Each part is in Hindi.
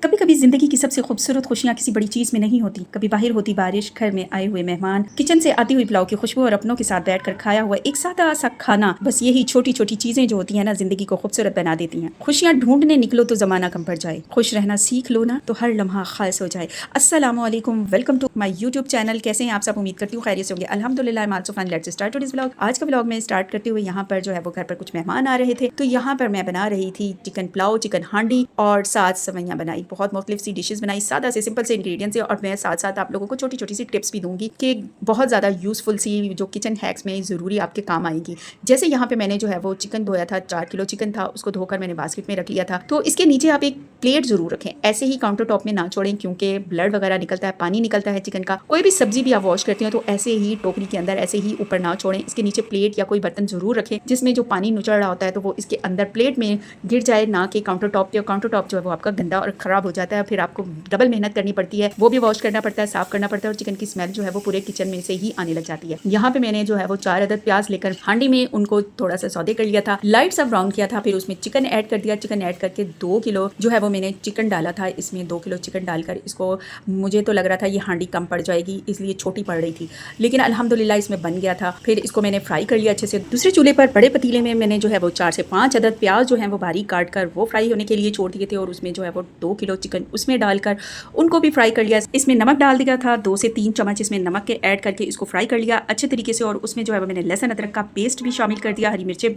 कभी कभी जिंदगी की सबसे खूबसूरत खुशियाँ किसी बड़ी चीज़ में नहीं होती। कभी बाहर होती बारिश, घर में आए हुए मेहमान, किचन से आती हुई पुलाव की खुशबू और अपनों के साथ बैठकर खाया हुआ एक सादा सा खाना। बस यही छोटी छोटी चीज़ें जो होती हैं ना, जिंदगी को खूबसूरत बना देती हैं। खुशियाँ ढूंढने निकलो तो ज़माना कम पड़ जाए, खुश रहना सीख लो ना तो हर लम्हा खास हो जाए। अस्सलाम वालेकुम, welcome to my YouTube channel. कैसे हैं आप सब? उम्मीद करती हूँ खैरियत से होंगे। अल्हम्दुलिल्लाह, I am also fine. Let's start today's vlog. आज का व्लॉग में स्टार्ट करते हुए यहाँ पर जो है वो घर पर कुछ मेहमान आ रहे थे, तो यहाँ पर मैं बना रही थी चिकन पुलाव, चिकन हांडी और साथ सवैयाँ बनाई। बहुत मुख्तलिफ सी डिशेस बनाई, सादा से सिंपल से इंग्रेडिएंट्स से। और मैं साथ साथ आप लोगों को छोटी छोटी सी टिप्स भी दूंगी कि बहुत ज़्यादा यूज़फुल सी जो किचन हैक्स में ज़रूरी आपके काम आएगी। जैसे यहाँ पे मैंने जो है वो चिकन धोया था, 4 किलो चिकन था, उसको धोकर मैंने बास्केट में रख लिया था। तो इसके नीचे आप एक प्लेट ज़रूर रखें, ऐसे ही काउंटर टॉप में ना छोड़ें, क्योंकि ब्लड वगैरह निकलता है, पानी निकलता है चिकन का। कोई भी सब्जी भी आप वॉश करते हो तो ऐसे ही टोकरी के अंदर ऐसे ही ऊपर ना छोड़ें। इसके नीचे प्लेट या कोई बर्तन ज़रूर रखें जिसमें जो पानी नुचड़ रहा होता है तो वो इसके अंदर प्लेट में गिर जाए, ना कि काउंटर टॉप पे। काउंटर टॉप जो है वो आपका गंदा और ख़राब हो जाता है, फिर आपको डबल मेहनत करनी पड़ती है, वो भी वॉश करना पड़ता है, साफ करना पड़ता है, और चिकन की स्मेल जो है वो पूरे किचन में से ही आने लग जाती है। यहाँ पे मैंने जो है वो 4 अदद प्याज लेकर हांडी में उनको थोड़ा सा सौदे कर लिया था, लाइट सा ब्राउन किया था, फिर उसमें चिकन ऐड कर दिया। चिकन ऐड करके 2 किलो जो है वो मैंने चिकन डाला था। इसमें 2 किलो चिकन डालकर इसको, मुझे तो लग रहा था ये हांडी कम पड़ जाएगी, इसलिए छोटी पड़ रही थी, लेकिन अल्हम्दुलिल्लाह इसमें बन गया था। फिर इसको मैंने फ्राई कर लिया अच्छे से। दूसरे चूल्हे पर बड़े पतीले में मैंने जो है वो 4 से 5 अदद प्याज जो है वो बारीक काट कर वो फ्राई होने के लिए छोड़ दिए थे, और उसमें जो है वो 2 किलो चिकन उसमें डालकर उनको भी फ्राई कर लिया। इसमें नमक डाल दिया था, 2 से 3 चम्मच इसमें नमक के ऐड करके इसको फ्राई कर लिया अच्छे तरीके से। और उसमें जो है मैंने लहसुन अदरक का पेस्ट भी शामिल कर दिया, हरी मिर्चें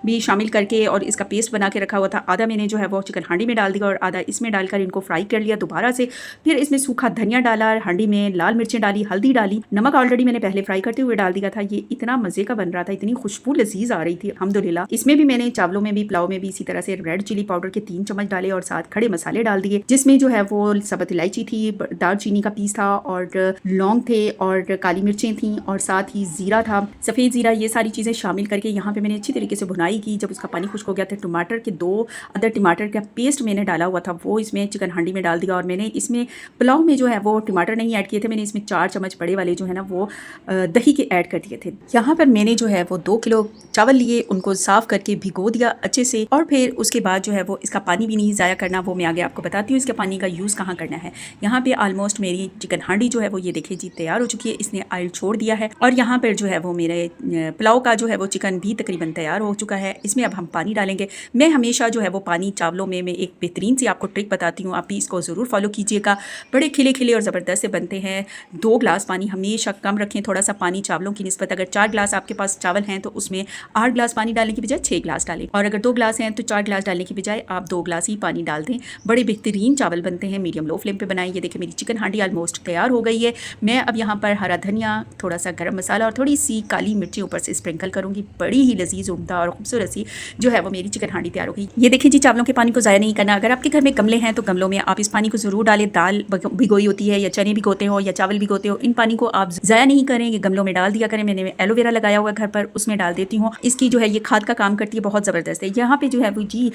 भी शामिल करके, और इसका पेस्ट बना के रखा हुआ था। आधा मैंने जो है वो चिकन हांडी में डाल दिया और आधा इसमें डालकर इनको फ्राई कर लिया दोबारा से। फिर इसमें सूखा धनिया डाला, हांडी में लाल मिर्चें डाली, हल्दी डाली, नमक ऑलरेडी मैंने पहले फ्राई करते हुए डाल दिया था। ये इतना मजे का बन रहा था, इतनी खुशबू लजीज आ रही थी अल्हम्दुलिल्लाह। इसमें भी मैंने चावलों में भी, पुलाव में भी इसी तरह से रेड चिली पाउडर के 3 चम्मच डाले और साथ खड़े मसाले डाल दिए, जिसमें जो है वो सबत इलायची थी, दालचीनी का पीस था, और लौंग थे, और काली मिर्चें थी, और साथ ही जीरा था, सफ़ेद जीरा। ये सारी चीज़ें शामिल करके यहाँ पे मैंने अच्छी तरीके से भुनाई की। जब उसका पानी खुश्क हो गया था, टमाटर के 2 अदर टमाटर का पेस्ट मैंने डाला हुआ था, वो इसमें चिकन हांडी में डाल दिया। और मैंने इसमें पुलाव में जो है वो टमाटर नहीं ऐड किए थे, मैंने इसमें 4 चम्मच बड़े वाले जो है ना वो दही के ऐड कर दिए थे। यहाँ पर मैंने जो है वो 2 किलो चावल लिए, उनको साफ़ करके भिगो दिया अच्छे से, और फिर उसके बाद जो है वो इसका पानी भी नहीं ज़ाया करना, वो मैं आगे आपको बताती हूँ इसके पानी का यूज़ कहाँ करना है। यहाँ पे ऑलमोस्ट मेरी चिकन हांडी जो है वो ये देखिए जी तैयार हो चुकी है, इसने ऑयल छोड़ दिया है। और यहाँ पर जो है वो मेरे पुलाव का जो है वो चिकन भी तकरीबन तैयार हो चुका है। इसमें अब हम पानी डालेंगे। मैं हमेशा जो है वो पानी चावलों में मैं एक बेहतरीन सी आपको ट्रिक बताती हूँ, आप भी इसको ज़रूर फॉलो कीजिएगा। बड़े खिले खिले और ज़बरदस्त से बनते हैं। 2 गिलास पानी हमेशा कम रखें, थोड़ा सा पानी चावलों की निस्बत। अगर 4 गिलास आपके पास चावल हैं तो उसमें 8 गिलास पानी डालने की बजाय 6 गिलास डालें, और अगर 2 गिलास हैं तो 4 गिलास डालने की बजाय आप 2 गिलास ही पानी डाल दें। बड़े बेहतरीन चावल बनते हैं। मीडियम लो फ्लेम पे बनाएं। ये देखिए मेरी चिकन हांडी ऑलमोस्ट तैयार हो गई है। मैं अब यहाँ पर हरा धनिया, थोड़ा सा गरम मसाला और थोड़ी सी काली मिर्ची ऊपर से स्प्रिंकल करूँगी। बड़ी ही लजीज, उम्दा और खूबसूरत सी जो है वो मेरी चिकन हांडी तैयार हो गई। ये देखिए जी, चावलों के पानी को ज़ाया नहीं करना। अगर आपके घर में गमले हैं तो गमलों में आप इस पानी को ज़रूर डालें। दाल भिगोई होती है, या चने भिगोते हो, या चावल भिगोते हो, इन पानी को आप ज़ाया नहीं करें, ये गमलों में डाल दिया करें। मैंने एलोवेरा लगाया हुआ घर पर, उसमें डाल देती हूँ। इसकी जो है ये खाद का काम करती है, बहुत ज़बरदस्त है। यहाँ पे जो है वो जी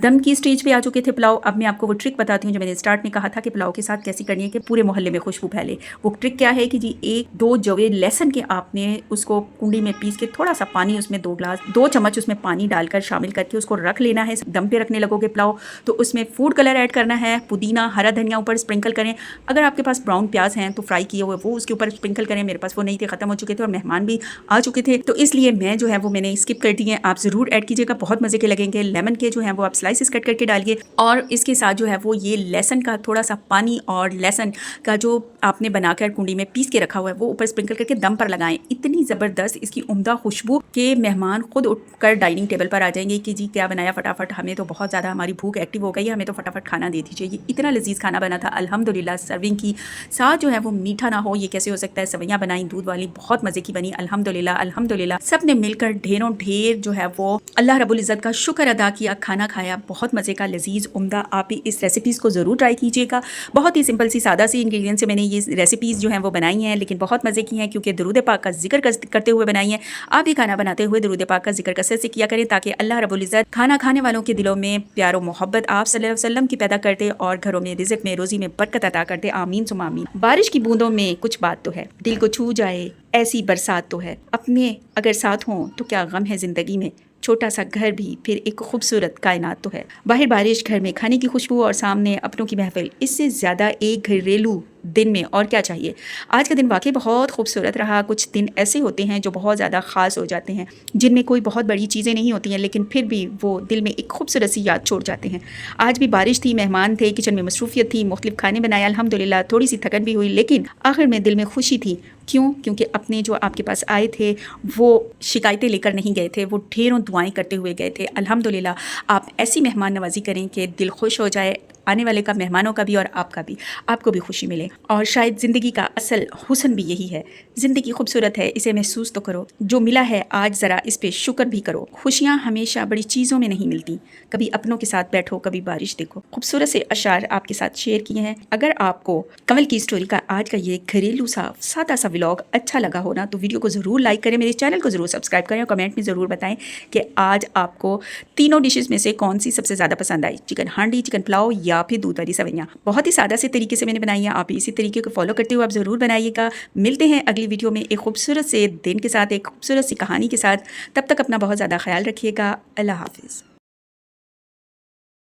दम की स्टेज पे आ चुके थे पुलाव। अब मैं आपको वो ट्रिक बताती हूँ जो मैंने स्टार्ट में कहा था कि पुलाव के साथ कैसी करनी है कि पूरे मोहल्ले में खुशबू फैले। वो ट्रिक क्या है कि जी 1-2 जवे लहसुन के आपने उसको कुंडी में पीस के थोड़ा सा पानी, उसमें 2 चम्मच उसमें पानी डालकर शामिल करके उसको रख लेना है। दम पे रखने लगोगे पुलाव तो उसमें फूड कलर ऐड करना है, पुदीना, हरा धनिया ऊपर स्प्रिंकल करें। अगर आपके पास ब्राउन प्याज हैं तो फ्राई किए हुए वो उसके ऊपर स्प्रिंकल करें। मेरे पास वो नहीं थे, ख़त्म हो चुके थे, और मेहमान भी आ चुके थे, तो इसलिए मैं जो है वो मैंने स्किप कर दिए। आप ज़रूर ऐड कीजिएगा, बहुत मज़े के लगेंगे। लेमन के जो है वो आप स्लाइसेस कट करके डालिए, और इसके साथ जो है वो ये लहसुन का थोड़ा सा पानी और लहसुन का जो आपने बनाकर कुंडी में पीस के रखा हुआ है वो ऊपर स्प्रिंकल करके दम पर लगाएं। इतनी ज़बरदस्त इसकी उम्दा खुशबू के मेहमान खुद उठकर डाइनिंग टेबल पर आ जाएंगे कि जी क्या बनाया फटाफट, हमें तो बहुत ज़्यादा हमारी भूख एक्टिव हो गई है, हमें तो फटाफट खाना दे दीजिए। ये इतना लजीज खाना बना था अल्हम्दुलिल्लाह। सर्विंग की साथ जो है वो मीठा ना हो, ये कैसे हो सकता है। सवैयाँ बनाई दूध वाली, बहुत मज़े की बनी अल्हम्दुलिल्लाह अल्हम्दुलिल्लाह। सब ने मिलकर ढेरों ढेर जो है वो अल्लाह रब्बुल इज़्ज़त का शुक्र अदा किया, खाना खाया, बहुत मज़े का लजीज उम्दा। आप भी इस रेसिपीज़ को ज़रूर ट्राई कीजिएगा। बहुत ही सिंपल सी सादा सी इंग्रेडिएंट से मैंने ये रेसिपीज़ जो हैं वो बनाई हैं, लेकिन बहुत मज़े की हैं क्योंकि दरूद पाक का जिक्र करते हुए बनाई हैं। आप भी खाना बनाते हुए दरूद पाक का जिक्र कसरत से किया करें, ताकि अल्लाह रब्बुल इज़्ज़त खाना खाने वालों के दिलों में प्यार और मोहब्बत आप सल्लल्लाहु अलैहि वसल्लम की पैदा कर दे, और घरों में रिज़्क़ में, रोज़ी में बरकत अता कर दे। आमीन सुम्मा आमीन। बारिश की बूंदों में कुछ बात तो है, दिल को छू जाए ऐसी बरसात तो है। अपने अगर साथ हों तो क्या गम है ज़िंदगी में, छोटा सा घर भी फिर एक खूबसूरत कायनात तो है। बाहर बारिश, घर में खाने की खुशबू और सामने अपनों की महफिल, इससे ज़्यादा एक घरेलू दिन में और क्या चाहिए। आज का दिन वाकई बहुत खूबसूरत रहा। कुछ दिन ऐसे होते हैं जो बहुत ज़्यादा ख़ास हो जाते हैं, जिनमें कोई बहुत बड़ी चीज़ें नहीं होती हैं, लेकिन फिर भी वो दिल में एक खूबसूरत सी याद छोड़ जाते हैं। आज भी बारिश थी, मेहमान थे, किचन में मसरूफियत थी, मुख्तलिफ खाने बनाए अल्हम्दुलिल्लाह। थोड़ी सी थकन भी हुई, लेकिन आखिर में दिल में खुशी थी। क्यों? क्योंकि अपने जो आपके पास आए थे वो शिकायतें लेकर नहीं गए थे, वो ढेरों दुआएं करते हुए गए थे। अल्हम्दुलिल्लाह, आप ऐसी मेहमान नवाजी करें कि दिल खुश हो जाए, आने वाले का, मेहमानों का भी और आपका भी, आपको भी खुशी मिले। और शायद ज़िंदगी का असल हुस्न भी यही है। ज़िंदगी खूबसूरत है, इसे महसूस तो करो। जो मिला है आज ज़रा इस पे शुक्र भी करो। खुशियाँ हमेशा बड़ी चीज़ों में नहीं मिलती। कभी अपनों के साथ बैठो, कभी बारिश देखो। खूबसूरत से अशार आपके साथ शेयर किए हैं। अगर आपको कमल की स्टोरी का आज का ये घरेलू सा सादा सा व्लॉग अच्छा लगा हो ना, तो वीडियो को ज़रूर लाइक करें, मेरे चैनल को ज़रूर सब्सक्राइब करें और कमेंट में ज़रूर बताएं कि आज आपको तीनों डिशेस में से कौन सी सबसे ज़्यादा पसंद आई, चिकन हांडी, चिकन पुलाव या फिर दूध वाली सवैयाँ। बहुत ही सादा से तरीके से मैंने बनाई है, आप भी इसी तरीके को फॉलो करते हुए आप ज़रूर बनाइएगा। मिलते हैं अगली वीडियो में एक खूबसूरत से दिन के साथ, एक खूबसूरत सी कहानी के साथ। तब तक अपना बहुत ज़्यादा ख्याल रखिएगा। अल्लाह हाफिज़।